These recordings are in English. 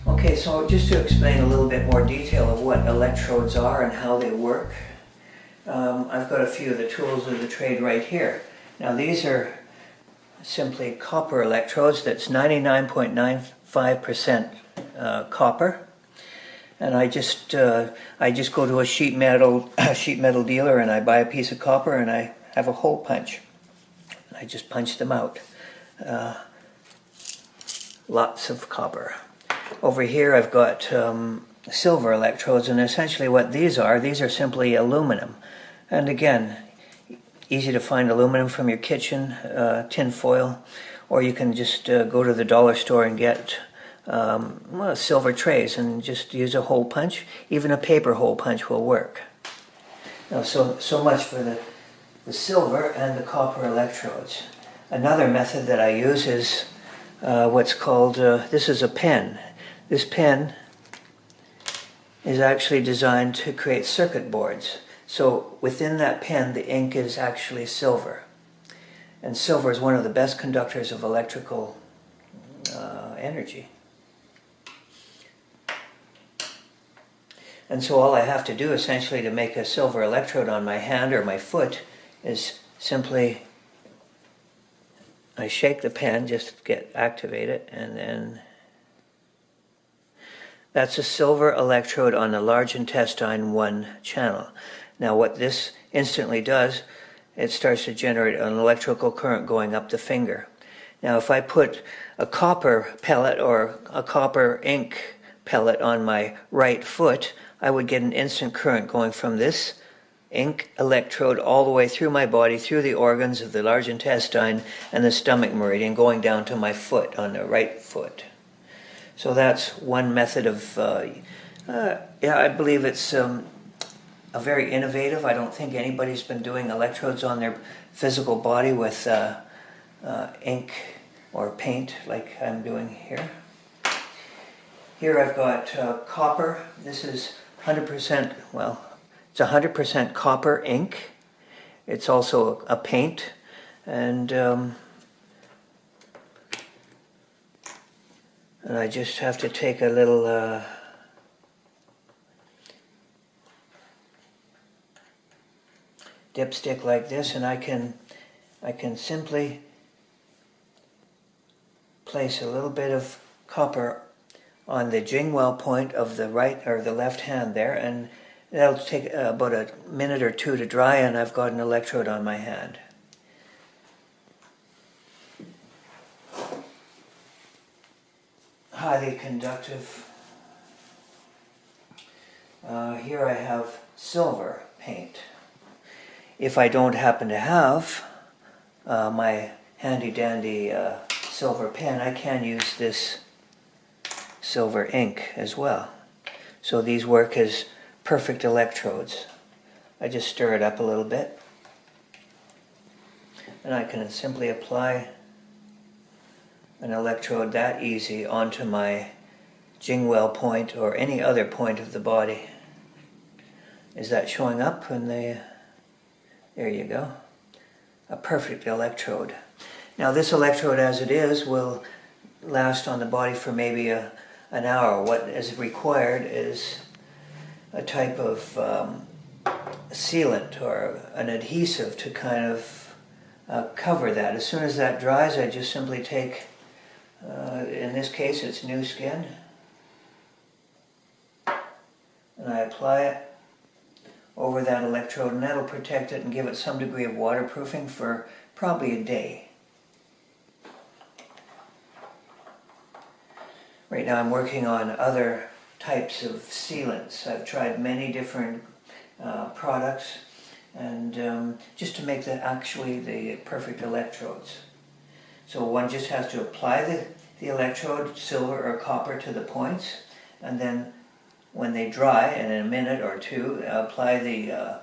Okay, so just to explain a little bit more detail of what electrodes are and how they work, I've got a few of the tools of the trade right here. Now these are simply copper electrodes. That's 99.95% copper, and I just go to a sheet metal dealer and I buy a piece of copper and I have a hole punch. I just punch them out. Lots of copper. Over here I've got silver electrodes, and essentially what these are simply aluminum. And again, easy to find aluminum from your kitchen, tin foil, or you can just go to the dollar store and get silver trays and just use a hole punch. Even a paper hole punch will work. Now, so much for the silver and the copper electrodes. Another method that I use is what's called, this is a pen. This pen is actually designed to create circuit boards. So within that pen, the ink is actually silver. And silver is one of the best conductors of electrical energy. And so all I have to do essentially to make a silver electrode on my hand or my foot is simply I shake the pen just to activate it, and then that's a silver electrode on the large intestine 1 channel. Now what this instantly does, it starts to generate an electrical current going up the finger. Now if I put a copper pellet or a copper ink pellet on my right foot, I would get an instant current going from this ink electrode all the way through my body, through the organs of the large intestine and the stomach meridian, going down to my foot, on the right foot. So that's one method of, I believe it's a very innovative. I don't think anybody's been doing electrodes on their physical body with ink or paint like I'm doing here. Here I've got copper. This is 100%, well, it's 100% copper ink. It's also a paint, and I just have to take a little dipstick like this, and I can simply place a little bit of copper on the jingwell point of the right or the left hand there, and that'll take about a minute or two to dry, and I've got an electrode on my hand. Highly conductive. Here I have silver paint. If I don't happen to have my handy-dandy silver pen, I can use this silver ink as well. So these work as perfect electrodes. I just stir it up a little bit, and I can simply apply an electrode that easy onto my jingwell point or any other point of the body. Is that showing up? And there you go. A perfect electrode. Now this electrode as it is will last on the body for maybe an hour. What is required is a type of sealant or an adhesive to kind of cover that. As soon as that dries, I just simply take, in this case it's new skin, and I apply it over that electrode, and that'll protect it and give it some degree of waterproofing for probably a day. Right now I'm working on other types of sealants. I've tried many different products, and just to make actually the perfect electrodes. So one just has to apply the electrode, silver or copper, to the points, and then when they dry, and in a minute or two, apply the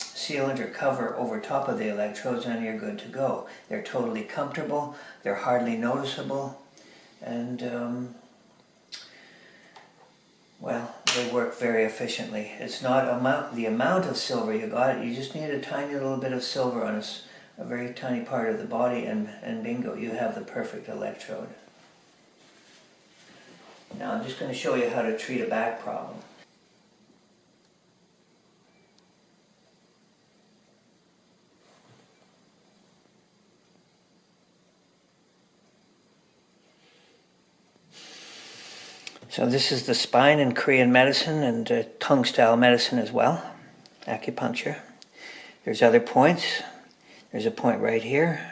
sealant or cover over top of the electrodes, and you're good to go. They're totally comfortable, they're hardly noticeable, and well, they work very efficiently. It's not the amount of silver you got, you just need a tiny little bit of silver a very tiny part of the body, and bingo, you have the perfect electrode. Now I'm just going to show you how to treat a back problem. So this is the spine in Korean medicine and tongue style medicine as well, acupuncture. There's other points. There's a point right here.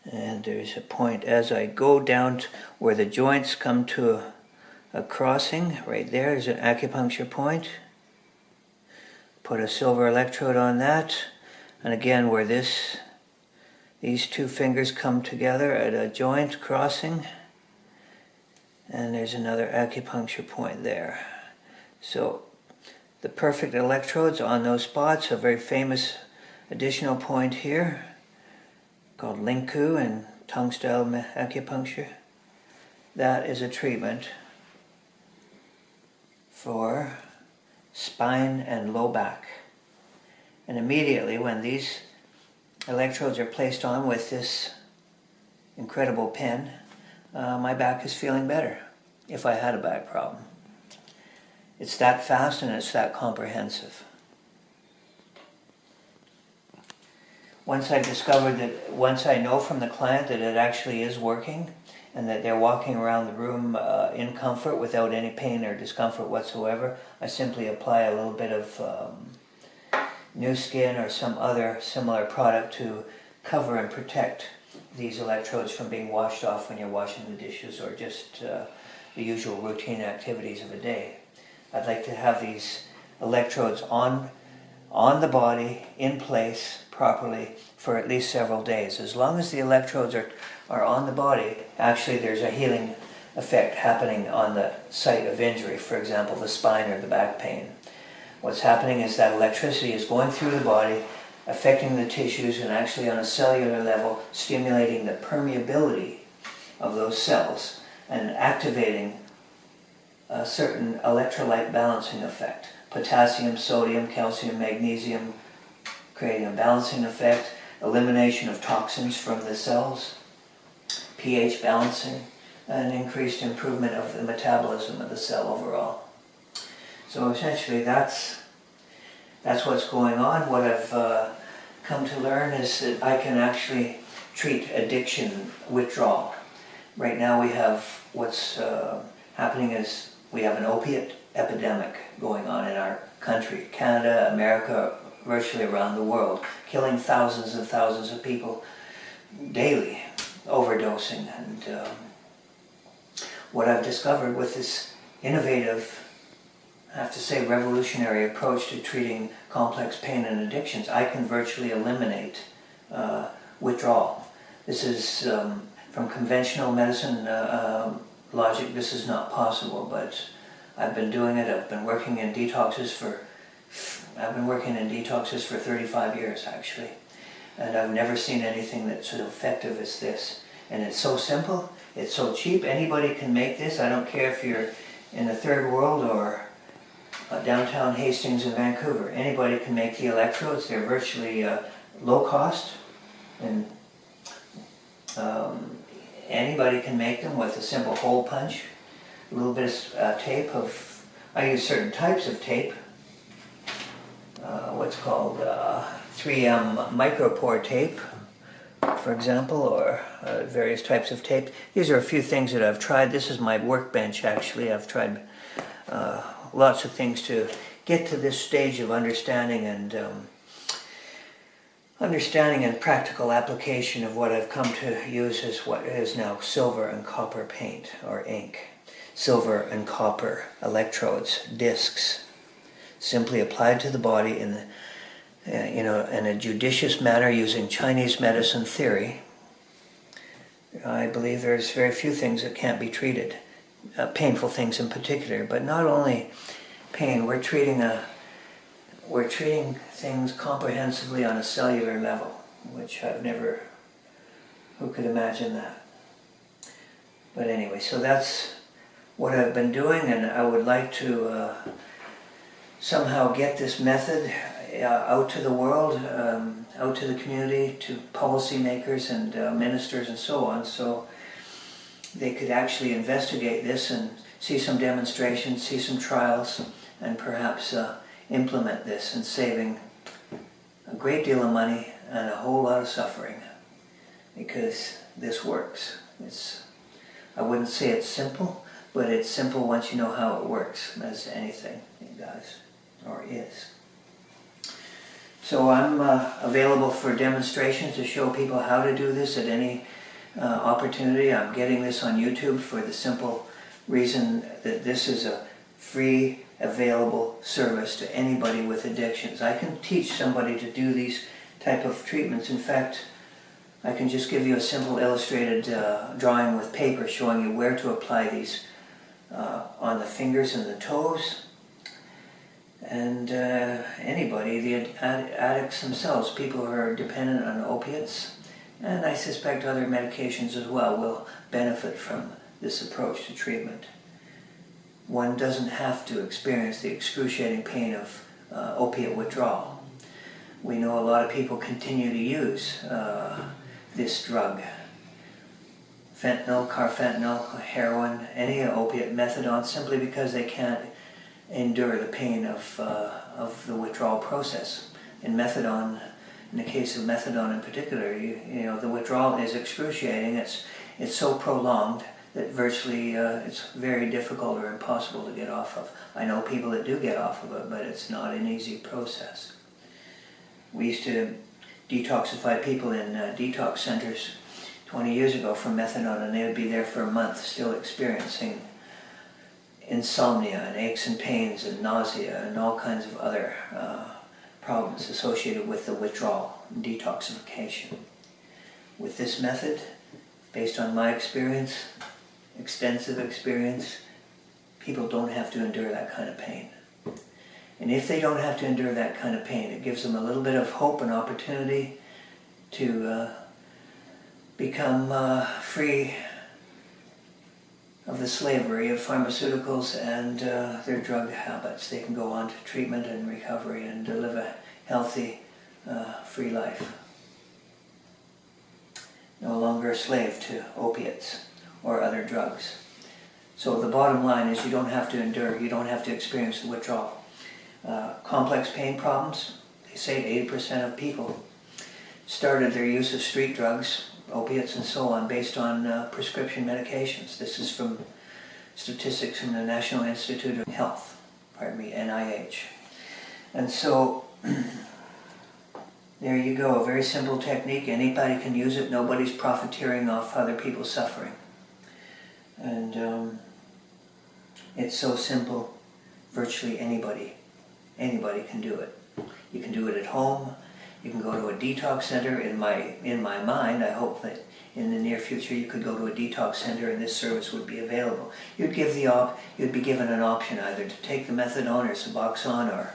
And there's a point as I go down to where the joints come to a crossing. Right there is an acupuncture point. Put a silver electrode on that. And again, where these two fingers come together at a joint crossing. And there's another acupuncture point there. So the perfect electrodes on those spots, a very famous additional point here called Linku in tongue style acupuncture. That is a treatment for spine and low back. And immediately when these electrodes are placed on with this incredible pen, my back is feeling better, if I had a back problem. It's that fast and it's that comprehensive. Once I know from the client that it actually is working and that they're walking around the room in comfort without any pain or discomfort whatsoever, I simply apply a little bit of new skin or some other similar product to cover and protect these electrodes from being washed off when you're washing the dishes or just the usual routine activities of a day. I'd like to have these electrodes on the body, in place properly for at least several days. As long as the electrodes are on the body, actually there's a healing effect happening on the site of injury, for example the spine or the back pain. What's happening is that electricity is going through the body, affecting the tissues, and actually on a cellular level stimulating the permeability of those cells and activating a certain electrolyte balancing effect. Potassium, sodium, calcium, magnesium, creating a balancing effect, elimination of toxins from the cells, pH balancing, and increased improvement of the metabolism of the cell overall. So essentially that's what's going on. What I've come to learn is that I can actually treat addiction withdrawal. Right now we have what's happening is we have an opiate epidemic going on in our country, Canada, America, virtually around the world, killing thousands and thousands of people daily, overdosing. And what I've discovered with this innovative, I have to say revolutionary approach to treating complex pain and addictions, I can virtually eliminate withdrawal. This is, from conventional medicine logic, this is not possible, but I've been doing it. I've been working in detoxes for 35 years actually, and I've never seen anything that's so effective as this. And it's so simple, it's so cheap, anybody can make this. I don't care if you're in the third world or downtown Hastings in Vancouver. Anybody can make the electrodes. They're virtually low cost, and anybody can make them with a simple hole punch, a little bit of tape I use certain types of tape, what's called 3M micropore tape, for example, or various types of tape. These are a few things that I've tried. This is my workbench actually. I've tried lots of things to get to this stage of understanding and practical application of what I've come to use as what is now silver and copper paint or ink. Silver and copper electrodes, discs, simply applied to the body in a judicious manner using Chinese medicine theory. I believe there's very few things that can't be treated, painful things in particular, but not only pain. We're treating things comprehensively on a cellular level, which who could imagine that? But anyway, so that's what I've been doing, and I would like to somehow get this method out to the world, out to the community, to policymakers and ministers and so on, so they could actually investigate this and see some demonstrations, see some trials, and perhaps implement this in saving a great deal of money and a whole lot of suffering, because this works. I wouldn't say it's simple, but it's simple once you know how it works, as anything it does, or is. So I'm available for demonstrations to show people how to do this at any opportunity. I'm getting this on YouTube for the simple reason that this is a free, available service to anybody with addictions. I can teach somebody to do these type of treatments. In fact, I can just give you a simple illustrated drawing with paper showing you where to apply these on the fingers and the toes. And anybody, the addicts themselves, people who are dependent on opiates, and I suspect other medications as well, will benefit from this approach to treatment. One doesn't have to experience the excruciating pain of opiate withdrawal. We know a lot of people continue to use this drug. Fentanyl, carfentanil, heroin, any opiate, methadone, simply because they can't endure the pain of the withdrawal process. In methadone, in the case of methadone in particular, you know the withdrawal is excruciating. It's so prolonged that virtually it's very difficult or impossible to get off of. I know people that do get off of it, but it's not an easy process. We used to detoxify people in detox centers 20 years ago from methadone, and they would be there for a month still experiencing insomnia and aches and pains and nausea and all kinds of other problems associated with the withdrawal and detoxification. With this method, based on my experience, extensive experience, people don't have to endure that kind of pain. And if they don't have to endure that kind of pain, it gives them a little bit of hope and opportunity to become free of the slavery of pharmaceuticals and their drug habits. They can go on to treatment and recovery and live a healthy, free life. No longer a slave to opiates or other drugs. So the bottom line is you don't have to endure, you don't have to experience the withdrawal. Complex pain problems, they say 80% of people started their use of street drugs, opiates and so on, based on prescription medications. This is from statistics from the National Institute of Health, NIH. And so there you go, a very simple technique. Anybody can use it. Nobody's profiteering off other people's suffering. And it's so simple, virtually anybody can do it. You can do it at home. You can go to a detox center. In my mind, I hope that in the near future you could go to a detox center and this service would be available. You'd be given an option either to take the methadone or Suboxone or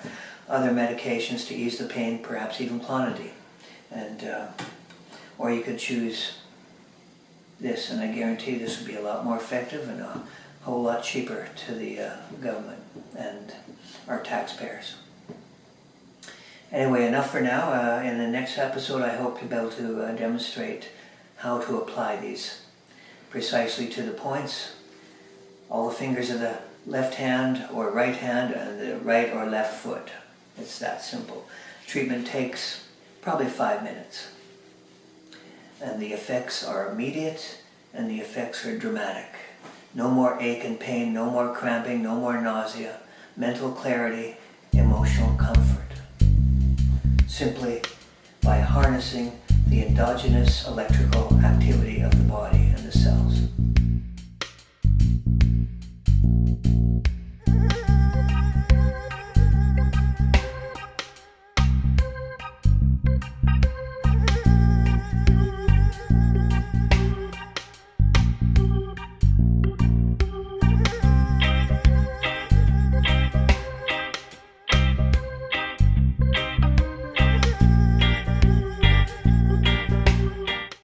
other medications to ease the pain, perhaps even Clonidine, and or you could choose this, and I guarantee this would be a lot more effective and a whole lot cheaper to the government and our taxpayers. Anyway, enough for now. In the next episode, I hope to be able to demonstrate how to apply these precisely to the points, all the fingers of the left hand or right hand and the right or left foot. It's that simple. Treatment takes probably 5 minutes. And the effects are immediate and the effects are dramatic. No more ache and pain, no more cramping, no more nausea, mental clarity, emotional comfort. Simply by harnessing the endogenous electrical activity of the body and the cells.